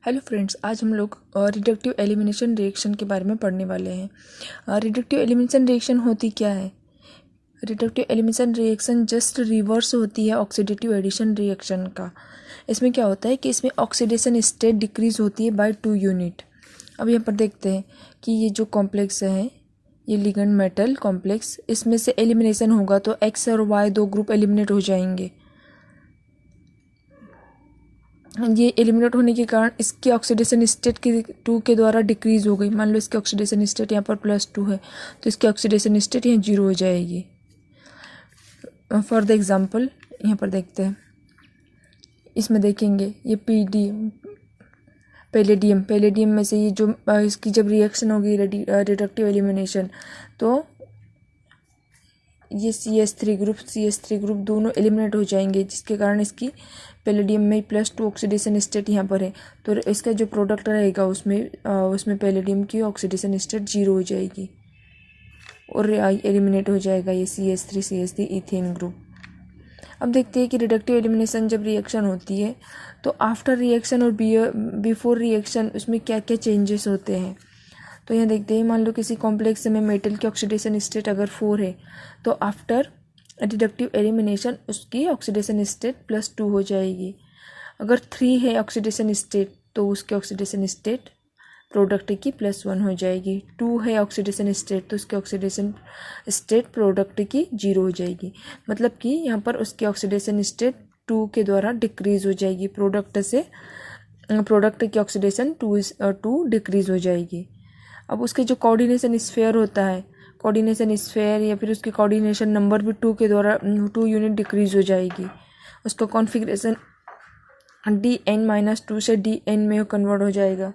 Hello friends, आज हम लोग रिडक्टिव एलिमिनेशन रिएक्शन के बारे में पढ़ने वाले हैं। रिडक्टिव एलिमिनेशन रिएक्शन होती क्या है? Reductive elimination reaction just reverse होती है ऑक्सीडेटिव एडिशन रिएक्शन का। इसमें क्या होता है कि इसमें ऑक्सीडेशन स्टेट डिक्रीज होती है बाय 2 यूनिट। अब यहाँ पर देखते हैं कि ये जो कॉम्प्लेक्स है, ये लिगेंड मेटल कॉम्प्लेक्स, इसमें से एलिमिनेशन होगा तो एक्स और वाई दो ग्रुप एलिमिनेट हो जाएंगे। ये एलिमिनेट होने के कारण इसकी ऑक्सीडेशन स्टेट की 2 के द्वारा डिक्रीज हो गई। मान लो इसकी ऑक्सीडेशन स्टेट यहाँ पर +2 है तो इसकी ऑक्सीडेशन स्टेट यहाँ 0 हो जाएगी। फॉर द एग्जांपल यहाँ पर देखते हैं, इसमें देखेंगे ये पैलेडियम में से ये जो इसकी जब रिएक्शन होगी रिडक्टिव एलिमिनेशन, तो ये CH3 ग्रुप दोनों एलिमिनेट हो जाएंगे, जिसके कारण इसकी पैलेडियम में +2 ऑक्सीडेशन स्टेट यहाँ पर है, तो इसका जो प्रोडक्ट रहेगा उसमें पैलेडियम की ऑक्सीडेशन स्टेट 0 हो जाएगी और एलिमिनेट हो जाएगा ये CH3 इथेन ग्रुप। अब देखते हैं कि रिडक्टिव एलिमिनेशन जब रिएक्शन होती है तो आफ्टर रिएक्शन और बिफोर रिएक्शन उसमें क्या क्या चेंजेस होते हैं। तो यहाँ देखते हैं, मान लो किसी कॉम्प्लेक्स में मेटल की ऑक्सीडेशन स्टेट अगर 4 है तो आफ्टर रिडक्टिव एलिमिनेशन उसकी ऑक्सीडेशन स्टेट +2 हो जाएगी। अगर 3 है ऑक्सीडेशन स्टेट तो उसकी ऑक्सीडेशन स्टेट प्रोडक्ट की +1 हो जाएगी। 2 है ऑक्सीडेशन स्टेट तो उसकी ऑक्सीडेशन स्टेट प्रोडक्ट की 0 हो जाएगी। मतलब कि यहाँ पर उसकी ऑक्सीडेशन स्टेट 2 के द्वारा डिक्रीज हो जाएगी। प्रोडक्ट की ऑक्सीडेशन 2 डिक्रीज हो जाएगी। अब उसके जो कोऑर्डिनेशन स्फीयर होता है, कोऑर्डिनेशन स्फीयर या फिर उसकी कोऑर्डिनेशन नंबर भी 2 के द्वारा 2 यूनिट डिक्रीज हो जाएगी। उसका कॉन्फ़िगरेशन DN-2 से DN में कन्वर्ट हो जाएगा।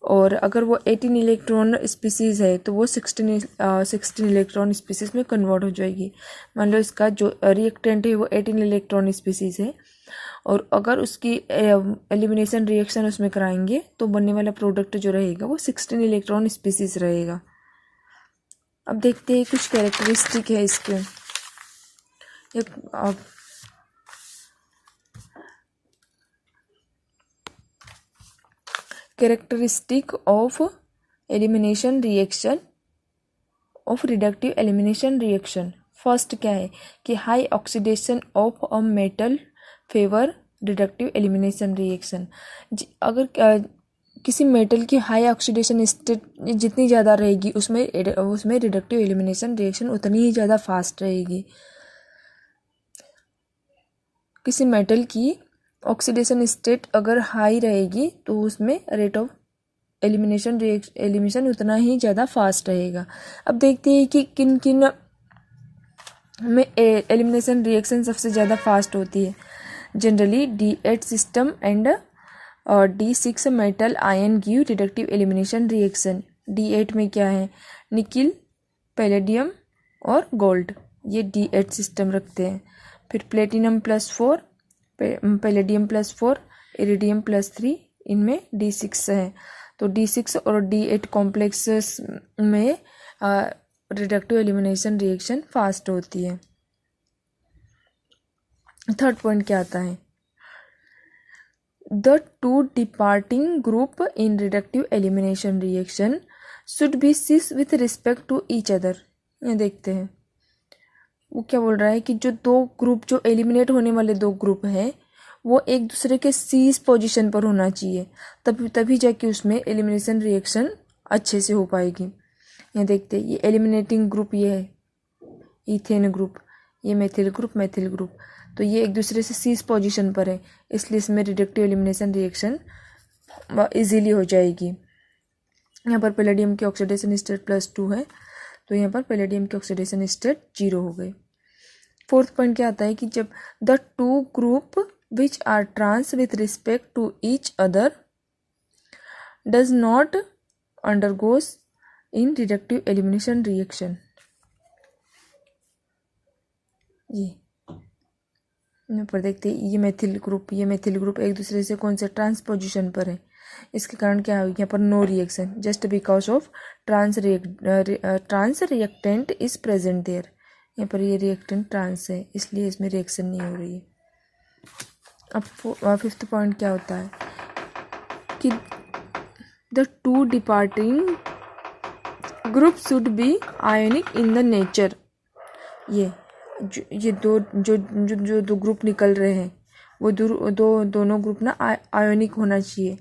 और अगर वो 18 इलेक्ट्रॉन स्पीसीज़ है तो वो 16 इलेक्ट्रॉन स्पीसीज़ में कन्वर्ट हो जाएगी। मान लो इसका जो रिएक्टेंट है वो 18 इलेक्ट्रॉन स्पीसीज़ है और अगर उसकी एलिमिनेशन रिएक्शन उसमें कराएंगे तो बनने वाला प्रोडक्ट जो रहेगा वो 16 इलेक्ट्रॉन स्पीसीज़ रहेगा। अब देखते हैं कुछ कैरेक्टरिस्टिक है इसके। Characteristic of elimination reaction of reductive elimination reaction. First क्या है कि high oxidation of a metal favour reductive elimination reaction. अगर किसी मेटल की हाई ऑक्सीडेशन स्टेट जितनी ज़्यादा रहेगी उसमें रिडक्टिव एलिमिनेशन रिएक्शन उतनी ही ज़्यादा फास्ट रहेगी। किसी मेटल की ऑक्सीडेशन स्टेट अगर हाई रहेगी तो उसमें रेट ऑफ एलिमिनेशन उतना ही ज़्यादा फास्ट रहेगा। अब देखते हैं कि किन किन में एलिमिनेशन रिएक्शन सबसे ज़्यादा फास्ट होती है। Generally D8 system and D6 metal ion give reductive elimination reaction. D8 में क्या है, निकिल, पैलेडियम और गोल्ड, ये D8 सिस्टम रखते हैं। फिर प्लेटिनम +4, पैलेडियम +4, इरिडियम +3, इनमें D6 है। तो D6 और D8 कॉम्प्लेक्सेस में रिडक्टिव एलिमिनेशन रिएक्शन फास्ट होती है। थर्ड पॉइंट क्या आता है, the 2 departing group in reductive elimination reaction should be cis with respect to each other. ये देखते हैं वो क्या बोल रहा है कि जो दो ग्रुप, जो एलिमिनेट होने वाले 2 ग्रुप हैं वो एक दूसरे के सीज पोजीशन पर होना चाहिए, तभी जाके उसमें एलिमिनेशन रिएक्शन अच्छे से हो पाएगी। यहाँ देखते हैं, ये एलिमिनेटिंग ग्रुप ये है इथेन ग्रुप, ये मेथिल ग्रुप, तो ये एक दूसरे से सीज पोजीशन पर है, इसलिए इसमें रिडक्टिव एलिमिनेशन रिएक्शन इजीली हो जाएगी। यहाँ पर पैलेडियम की ऑक्सीडेशन स्टेट +2 है तो यहाँ पर पैलेडियम की ऑक्सीडेशन स्टेट 0 हो गई। फोर्थ पॉइंट क्या आता है कि जब the 2 group which are trans with respect to each other does not undergoes in reductive elimination reaction. ये यहाँ पर देखते हैं, ये मेथिल ग्रुप एक दूसरे से कौन से ट्रांस पोजीशन पर है, इसके कारण क्या होगी, यहाँ पर no reaction just because of trans reactant is present there. यहाँ पर ये रिएक्टेंट ट्रांस है इसलिए इसमें रिएक्शन नहीं हो रही है। अब फिफ्थ पॉइंट क्या होता है कि the two departing group should be ionic in the nature. ये दो ग्रुप निकल रहे हैं वो दोनों ग्रुप ना आयोनिक होना चाहिए।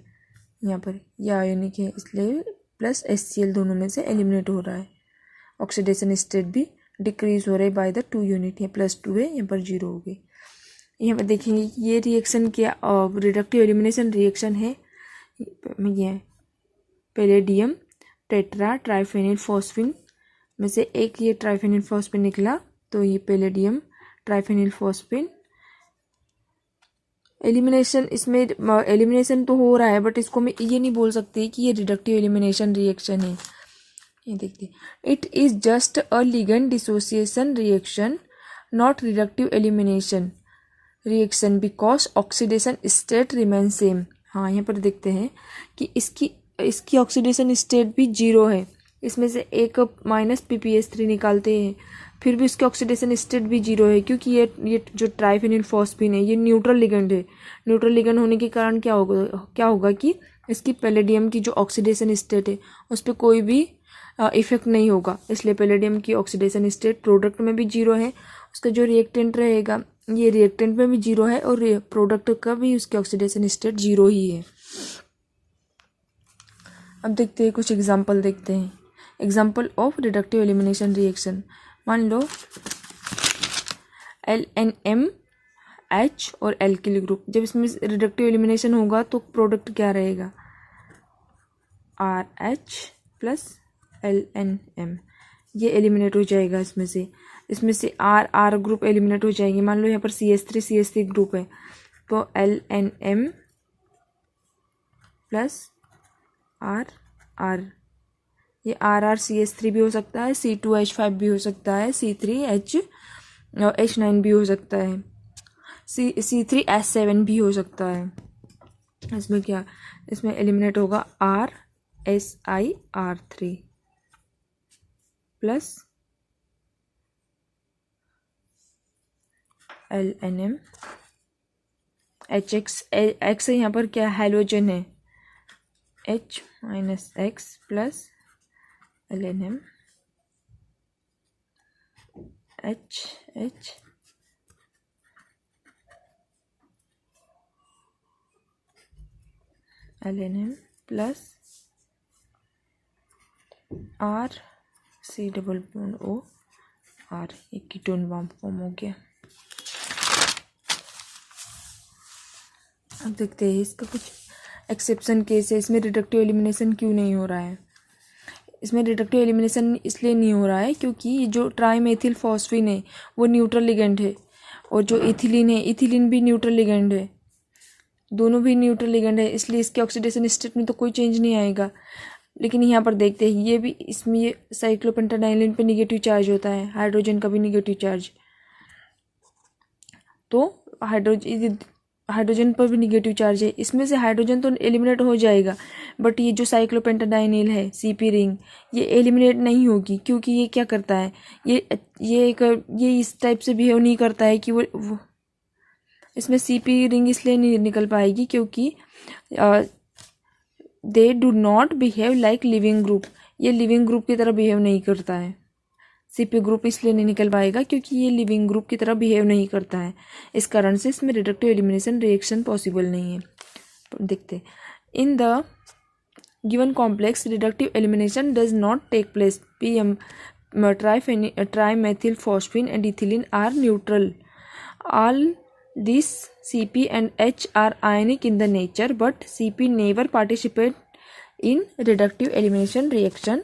यहाँ पर ये आयोनिक है इसलिए प्लस HCl दोनों में से एलिमिनेट हो रहा है। ऑक्सीडेशन स्टेट भी डिक्रीज हो रहा है बाय द 2 यूनिट। यहाँ +2 है, यहाँ पर 0 हो गई। यहाँ पर देखेंगे कि ये रिएक्शन क्या रिडक्टिव एलिमिनेशन रिएक्शन है। ये पैलेडियम टेट्रा ट्राइफेनिल फॉस्फिन में से एक ये ट्राइफेनिल फॉस्फिन निकला, तो ये पैलेडियम ट्राइफेनिल फॉस्फिन एलिमिनेशन। इसमें एलिमिनेशन तो हो रहा है बट इसको मैं ये नहीं बोल सकती कि ये रिडक्टिव एलिमिनेशन रिएक्शन है। ये देखते, it is just a ligand dissociation reaction not reductive elimination reaction because oxidation state remain same. हाँ, यहाँ पर देखते हैं कि इसकी ऑक्सीडेशन स्टेट भी 0 है। इसमें से एक -PPS3 निकालते हैं फिर भी उसकी ऑक्सीडेशन स्टेट भी 0 है, क्योंकि ये जो ट्राइफेनिल फॉस्फिन है ये न्यूट्रल लिगेंड है। न्यूट्रल लिगेंड होने के कारण क्या होगा कि इसकी पैलेडियम की जो ऑक्सीडेशन स्टेट है उस पर कोई भी इफेक्ट नहीं होगा। इसलिए पैलेडियम की ऑक्सीडेशन स्टेट प्रोडक्ट में भी 0 है। उसका जो रिएक्टेंट रहेगा ये रिएक्टेंट में भी 0 है और प्रोडक्ट का भी उसकी ऑक्सीडेशन स्टेट 0 ही है। अब देखते हैं कुछ एग्जाम्पल देखते हैं। Example of reductive elimination reaction. मान लो LNMH और एल्किल ग्रुप, जब इसमें रिडक्टिव एलिमिनेशन होगा तो प्रोडक्ट क्या रहेगा, RH + LNM। ये एलिमिनेट हो जाएगा इसमें से R ग्रुप एलिमिनेट हो जाएंगे। मान लो यहाँ पर CH3 ग्रुप है तो LNM + R। ये RrCH3 भी हो सकता है, C2H5 भी हो सकता है, C3H9 भी हो सकता है, C3H7 भी हो सकता है। इसमें एलिमिनेट होगा RSiR3 + LNM HX। X यहाँ पर क्या हैलोजन है, H - X + LNM H LNM + R C=O R। एक कीटोन बॉन्ड फॉर्म हो गया। अब देखते हैं इसका कुछ एक्सेप्शन केस है। इसमें रिडक्टिव एलिमिनेशन क्यों नहीं हो रहा है। इसमें रिडक्टिव एलिमिनेशन इसलिए नहीं हो रहा है क्योंकि जो ट्राइमेथिल फॉस्फिन है वो न्यूट्रल लिगेंड है और जो इथिलीन है इथिलीन भी न्यूट्रल लिगेंड है, दोनों भी न्यूट्रल लिगेंड है, इसलिए इसके ऑक्सीडेशन स्टेट में तो कोई चेंज नहीं आएगा। लेकिन यहाँ पर देखते हैं ये भी, इसमें ये साइक्लोपेंटाडाइलिन पे निगेटिव चार्ज होता है, हाइड्रोजन का भी निगेटिव चार्ज, तो हाइड्रोजन पर भी निगेटिव चार्ज है। इसमें से हाइड्रोजन तो एलिमिनेट हो जाएगा बट ये जो साइक्लोपेंटाडाइनिल है CP रिंग ये एलिमिनेट नहीं होगी, क्योंकि ये क्या करता है, ये इस टाइप से बिहेव नहीं करता है कि वो इसमें CP रिंग इसलिए नहीं निकल पाएगी क्योंकि they do not behave like leaving group. ये लिविंग ग्रुप की तरह बिहेव नहीं करता है। CP ग्रुप इसलिए नहीं निकल पाएगा क्योंकि ये लिविंग ग्रुप की तरह बिहेव नहीं करता है। इस कारण से इसमें रिडक्टिव एलिमिनेशन रिएक्शन पॉसिबल नहीं है। देखते, in the given complex reductive elimination does not take place. PM trimethyl phosphine and ethylene are neutral. All these CP and H are ionic in the nature, but CP never participate in reductive elimination reaction.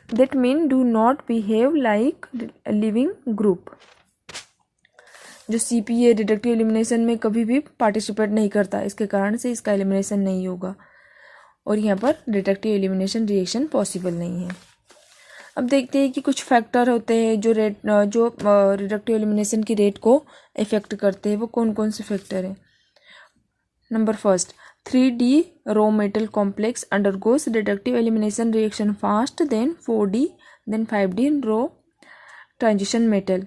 That mean do not behave like living group. जो CP है reductive elimination में कभी भी participate नहीं करता, इसके कारण से इसका एलिमिनेशन नहीं होगा और यहाँ पर रिडक्टिव एलिमिनेशन रिएक्शन पॉसिबल नहीं है। अब देखते हैं कि कुछ फैक्टर होते हैं जो रिडक्टिव एलिमिनेशन की रेट को इफेक्ट करते हैं। वो कौन कौन से फैक्टर हैं। Number first, 3D row metal complex undergoes reductive elimination reaction fast than 4D than 5D row transition metal.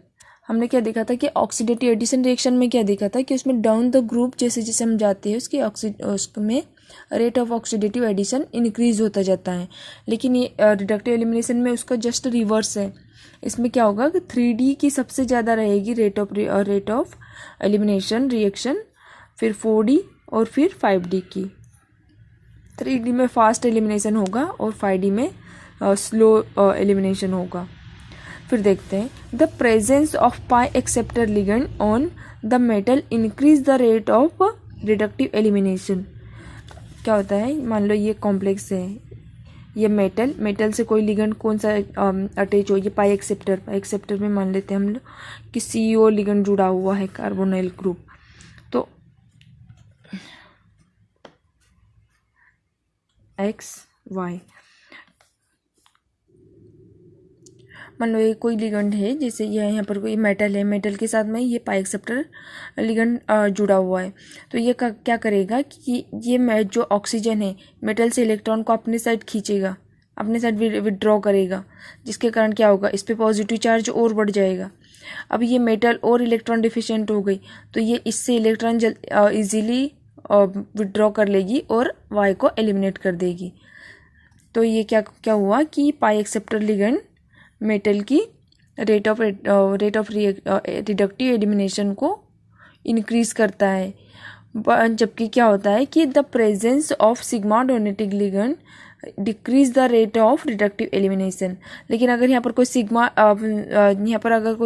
हमने क्या देखा था कि ऑक्सीडेटिव एडिशन रिएक्शन में क्या देखा था कि उसमें डाउन द ग्रुप जैसे जैसे हम जाते हैं उसमें rate of oxidative addition increase होता जाता है। लेकिन ये रिडक्टिव एलिमिनेशन में उसका जस्ट रिवर्स है। इसमें क्या होगा कि 3D की सबसे ज़्यादा रहेगी रेट ऑफ एलिमिनेशन रिएक्शन, फिर 4D और फिर 5D की। 3D में फास्ट एलिमिनेशन होगा और 5D में स्लो एलिमिनेशन होगा। फिर देखते हैं, the presence of pi acceptor ligand on the metal increase the rate of reductive elimination. क्या होता है, मान लो ये कॉम्प्लेक्स है, ये मेटल से कोई लिगेंड कौन सा अटैच हो, ये पाई एक्सेप्टर में मान लेते हैं हम लोग कि CO लिगेंड जुड़ा हुआ है, कार्बोनाइल ग्रुप। तो XY, मान लो ये कोई लिगेंड है, जैसे ये यहाँ पर कोई मेटल है, मेटल के साथ में ये पाई एक्सेप्टर लिगेंड जुड़ा हुआ है। तो ये क्या करेगा कि ये जो ऑक्सीजन है मेटल से इलेक्ट्रॉन को अपने साइड खींचेगा, अपने साइड विड्रॉ करेगा, जिसके कारण क्या होगा, इस पर पॉजिटिव चार्ज और बढ़ जाएगा। अब ये मेटल और इलेक्ट्रॉन डिफिशिएंट हो गई तो ये इससे इलेक्ट्रॉन ईजिली विड्रॉ कर लेगी और Y को एलिमिनेट कर देगी। तो ये क्या हुआ कि पाई एक्सेप्टर लिगेंड मेटल की रेट ऑफ रिडक्टिव एलिमिनेशन को इंक्रीज करता है, जबकि क्या होता है कि the presence of sigma donating ligand decrease the rate of reductive elimination. लेकिन अगर यहाँ पर कोई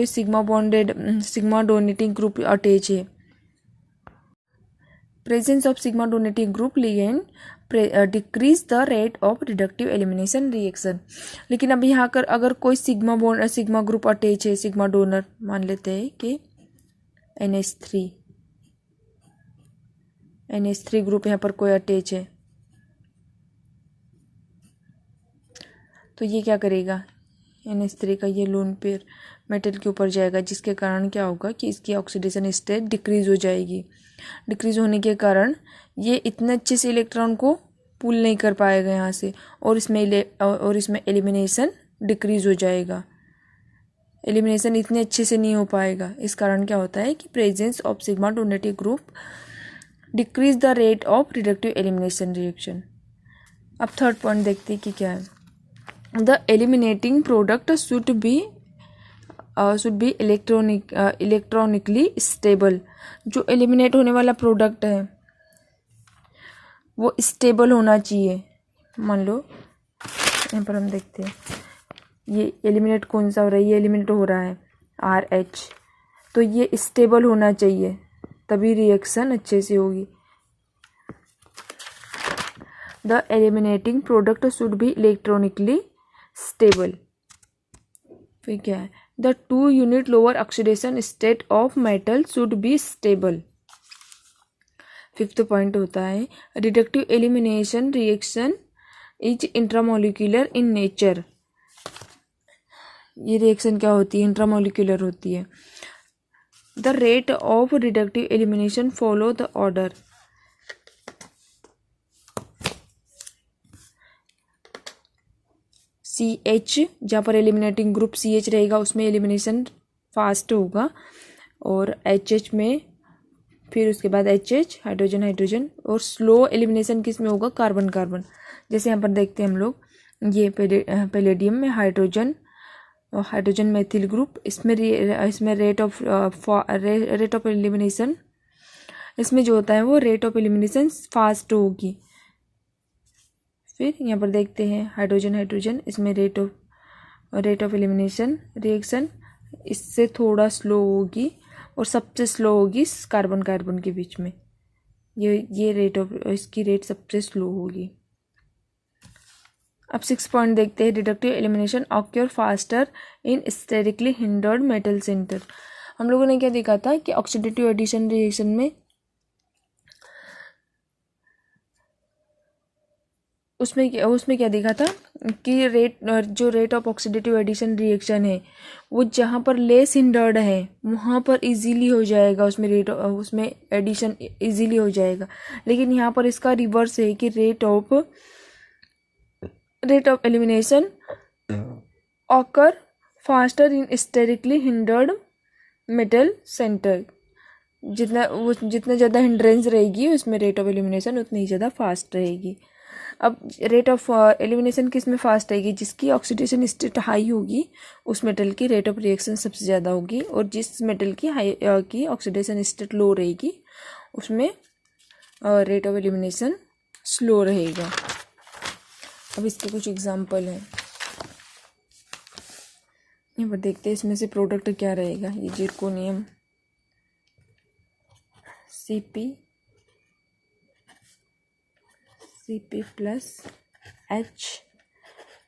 सिग्मा डोनेटिंग ग्रुप अटैच है, presence of sigma donating group ligand decrease the rate of reductive elimination reaction. लेकिन अब यहाँ कर अगर कोई सिग्मा ग्रुप अटैच है, सिग्मा डोनर मान लेते हैं कि NH3 ग्रुप यहाँ पर कोई अटैच है, तो ये क्या करेगा, NH3 का ये लोन पेयर मेटल के ऊपर जाएगा, जिसके कारण क्या होगा कि इसकी ऑक्सीडेशन स्टेट डिक्रीज हो जाएगी। डिक्रीज होने के कारण ये इतने अच्छे से इलेक्ट्रॉन को पुल नहीं कर पाएगा यहाँ से, और इसमें एलिमिनेशन डिक्रीज हो जाएगा, एलिमिनेशन इतने अच्छे से नहीं हो पाएगा। इस कारण क्या होता है कि presence of sigma donative group decrease the rate of reductive elimination reaction. अब थर्ड पॉइंट देखते हैं कि क्या है, the eliminating product should be electronically stable. जो एलिमिनेट होने वाला प्रोडक्ट है वो स्टेबल होना चाहिए। मान लो यहाँ पर हम देखते हैं ये एलिमिनेट कौन सा हो रहा है, ये एलिमिनेट हो रहा है RH, तो ये स्टेबल होना चाहिए तभी रिएक्शन अच्छे से होगी। The eliminating product should be electronically stable. फिर क्या है, the 2 unit lower oxidation state of metal should be stable. Fifth point होता है, reductive elimination reaction is intramolecular in nature. ये रिएक्शन क्या होती है, इंट्रामोलिकुलर होती है। The rate of reductive elimination follow the order. CH, जहाँ पर एलिमिनेटिंग ग्रुप CH रहेगा उसमें एलिमिनेशन फास्ट होगा, और HH में, फिर उसके बाद HH हाइड्रोजन, और स्लो एलिमिनेशन किस में होगा, कार्बन। जैसे यहाँ पर देखते हैं हम लोग, ये पैलेडियम में हाइड्रोजन मेथिल ग्रुप, इसमें रेट ऑफ एलिमिनेशन, इसमें जो होता है वो रेट ऑफ एलिमिनेशन फास्ट होगी। फिर यहाँ पर देखते हैं हाइड्रोजन, इसमें रेट ऑफ एलिमिनेशन रिएक्शन इससे थोड़ा स्लो होगी, और सबसे स्लो होगी कार्बन के बीच में, ये इसकी रेट सबसे स्लो होगी। अब 6 पॉइंट देखते हैं, reductive elimination occur faster in sterically hindered metal centre. हम लोगों ने क्या देखा था कि ऑक्सीडेटिव एडिशन रिएक्शन में उसमें क्या देखा था कि rate of oxidative addition reaction है वो जहाँ पर लेस हिंडर्ड है वहाँ पर इजीली हो जाएगा, उसमें एडिशन इजीली हो जाएगा। लेकिन यहाँ पर इसका रिवर्स है कि rate of elimination occur faster in sterically hindered metal centre. जितना ज़्यादा हिंड्रेंस रहेगी उसमें रेट ऑफ एलिमिनेशन उतनी ही ज़्यादा फास्ट रहेगी। अब रेट ऑफ एलिमिनेशन किस में फास्ट रहेगी? जिसकी ऑक्सीडेशन स्टेट हाई होगी उस मेटल की रेट ऑफ रिएक्शन सबसे ज़्यादा होगी, और जिस मेटल की की ऑक्सीडेशन स्टेट लो रहेगी उसमें रेट ऑफ एलिमिनेशन स्लो रहेगा। अब इसके कुछ एग्जांपल हैं, यहाँ पर देखते हैं इसमें से प्रोडक्ट क्या रहेगा। ये zirconium Cp plus H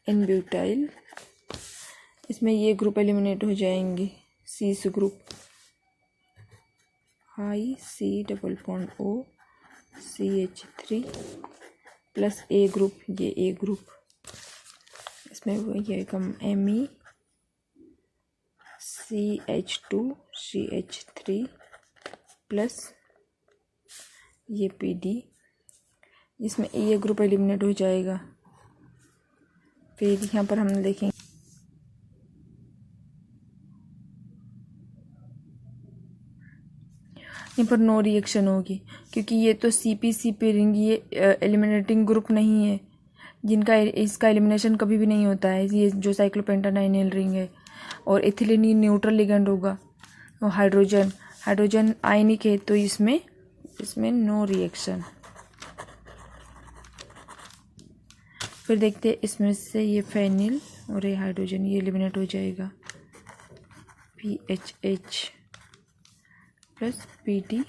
n butyl, इसमें ये ग्रुप एलिमिनेट हो जाएंगे। Cis group high C double bond O CH3 plus a group, ये ए ग्रुप, इसमें ये कम Me CH2 CH3 प्लस ये PD, जिसमें ये ग्रुप एलिमिनेट हो जाएगा। फिर यहाँ पर हम देखेंगे यहाँ पर नो रिएक्शन होगी, क्योंकि ये तो CP रिंग ये एलिमिनेटिंग ग्रुप नहीं है, जिनका इसका एलिमिनेशन कभी भी नहीं होता है। ये जो साइक्लोपेंटाडाइनिल रिंग है, और इथिलीन ये न्यूट्रल लिगेंड होगा, और हाइड्रोजन आयनिक है, तो इसमें नो रिएक्शन। फिर देखते हैं इसमें से ये फेनिल और ये हाइड्रोजन ये एलिमिनेट हो जाएगा। PHH plus PD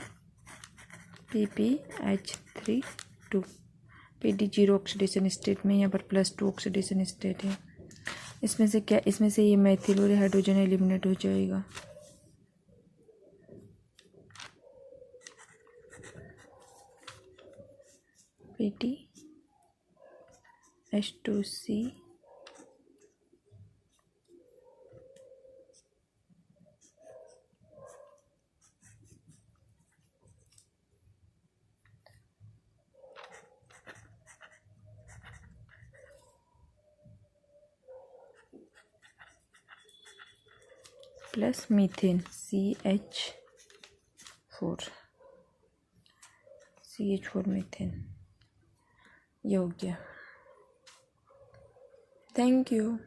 PPH3 PD zero oxidation state में, यहाँ पर +2 ऑक्सीडेशन स्टेट है। इसमें से ये मैथिल और हाइड्रोजन एलिमिनेट हो जाएगा। PTH2C plus methane CH4 methane, ये हो गया। Thank you.